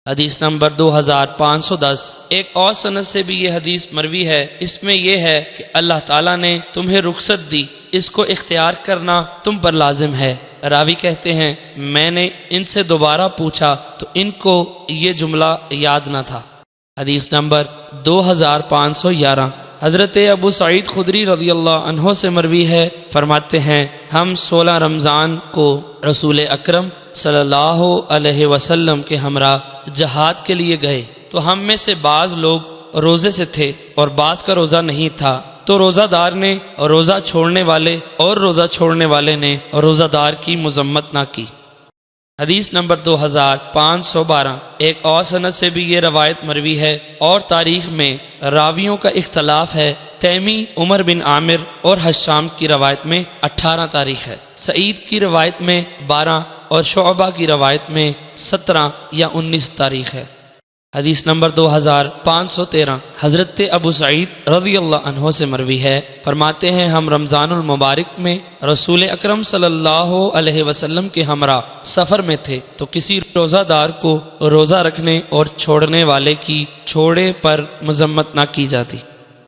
حدیث نمبر 2510۔ ایک اور سند سے بھی یہ حدیث مروی ہے، اس میں یہ ہے کہ اللہ تعالیٰ نے تمہیں رخصت دی، اس کو اختیار کرنا تم پر لازم ہے۔ راوی کہتے ہیں میں نے ان سے دوبارہ پوچھا تو ان کو یہ جملہ یاد نہ تھا۔ حدیث نمبر 2511۔ حضرت ابو سعید خدری رضی اللہ عنہ سے مروی ہے، فرماتے ہیں ہم 16 رمضان کو رسول اکرم صلی اللہ علیہ وسلم کے ہمراہ جہاد کے لیے گئے تو ہم میں سے بعض لوگ روزے سے تھے اور بعض کا روزہ نہیں تھا، تو روزہ دار نے اور روزہ چھوڑنے والے نے روزہ دار کی مذمت نہ کی۔ حدیث نمبر 2512۔ ایک اور سند سے بھی یہ روایت مروی ہے اور تاریخ میں راویوں کا اختلاف ہے۔ تیمی عمر بن عامر اور حشام کی روایت میں 18 تاریخ ہے، سعید کی روایت میں 12 اور شعبہ کی روایت میں 17 یا 19 تاریخ ہے۔ حدیث نمبر 2513۔ حضرت ابو سعید رضی اللہ عنہ سے مروی ہے، فرماتے ہیں ہم رمضان المبارک میں رسول اکرم صلی اللہ علیہ وسلم کے ہمراہ سفر میں تھے تو کسی روزہ دار کو روزہ رکھنے اور چھوڑنے والے کی چھوڑے پر مذمت نہ کی جاتی۔